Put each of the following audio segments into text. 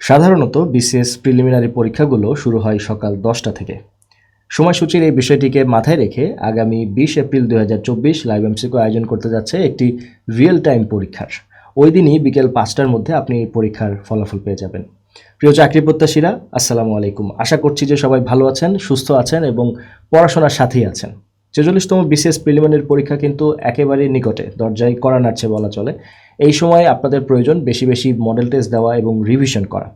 সাধারণত BCS preliminary পরীক্ষাগুলো শুরু হয় সকাল 10টা থেকে। সময়সূচির এই বিষয়টিকে মাথায় রেখে আগামী 20 এপ্রিল 2024 লাইভ এমসিকিউ আয়োজন করতে যাচ্ছে একটি রিয়েল টাইম পরীক্ষার। ওই দিনই বিকেল 5টার মধ্যে আপনি এই পরীক্ষার ফলাফল পেয়ে যাবেন। প্রিয় চাকরি প্রত্যাশীরা, আসসালামু আলাইকুম। আশা করছি যে সবাই ভালো আছেন, সুস্থ আছেন এবং পড়াশোনার সাথেই আছেন। 44তম বিসিএস প্রিলিমিনারি পরীক্ষা কিন্তু একেবারেই নিকটে, দরজায় কড়া নাড়ছে বলা চলে। এই সময় আপনাদের প্রয়োজন বেশি বেশি মডেল টেস্ট দেওয়া এবং রিভিশন করা,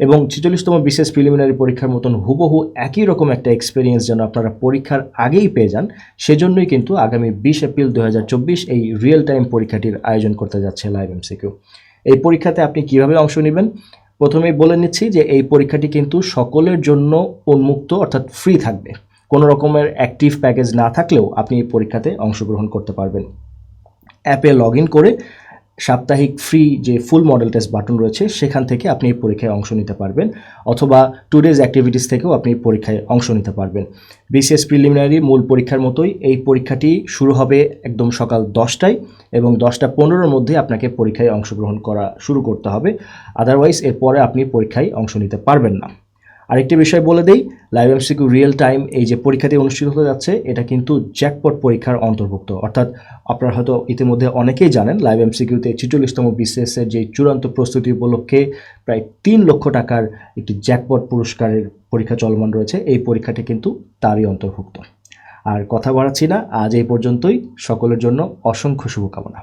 এবং 46তম বিসিএস প্রিলিমিনারি পরীক্ষার মতন হুবহু একই রকম একটা এক্সপিরিয়েন্স যেন আপনারা পরীক্ষার আগেই পেয়ে যান, সেজন্যই কিন্তু আগামী 20 এপ্রিল 2024 এই রিয়েল টাইম পরীক্ষাটির আয়োজন করতে যাচ্ছে লাইভ এমসিকিউ। এই পরীক্ষাতে আপনি কিভাবে অংশ নেবেন প্রথমেই বলে নিচ্ছি যে এই পরীক্ষাটি কিন্তু সকলের জন্য উন্মুক্ত, অর্থাৎ ফ্রি থাকবে। কোনো রকমের অ্যাক্টিভ প্যাকেজ না থাকলেও আপনি এই পরীক্ষাতে অংশগ্রহণ করতে পারবেন। অ্যাপে লগ ইন করে সাপ্তাহিক ফ্রি যে ফুল মডেল টেস্ট বাটন রয়েছে সেখান থেকে আপনি এই পরীক্ষায় অংশ নিতে পারবেন, অথবা টুডেজ অ্যাক্টিভিটিস থেকেও আপনি এই পরীক্ষায় অংশ নিতে পারবেন। বিসিএস প্রিলিমিনারি মূল পরীক্ষার মতোই এই পরীক্ষাটি শুরু হবে একদম সকাল 10টায়, এবং 10টা 15-র মধ্যে আপনাকে পরীক্ষায় অংশগ্রহণ করা শুরু করতে হবে। আদারওয়াইজ এরপরে আপনি পরীক্ষায় অংশ নিতে পারবেন না। আরেকটি বিষয় বলে দেই, লাইভ এমসিকিউ রিয়েল টাইম এই যে পরীক্ষাটি অনুষ্ঠিত হতে যাচ্ছে এটা কিন্তু জ্যাকপট পরীক্ষার অন্তর্ভুক্ত। অর্থাৎ আপনারা হয়তো ইতিমধ্যে অনেকেই জানেন লাইভ এমসিকিউতে 46তম বিসিএসের যে চূড়ান্ত প্রস্তুতি উপলক্ষে প্রায় 3 লক্ষ টাকার একটি জ্যাকপট পুরস্কারের পরীক্ষা চলমান রয়েছে। এই পরীক্ষাটি কিন্তু তারই অন্তর্ভুক্ত। আর কথা বাড়াচ্ছি না, আজ এই পর্যন্তই। সকলের জন্য অসংখ্য শুভকামনা।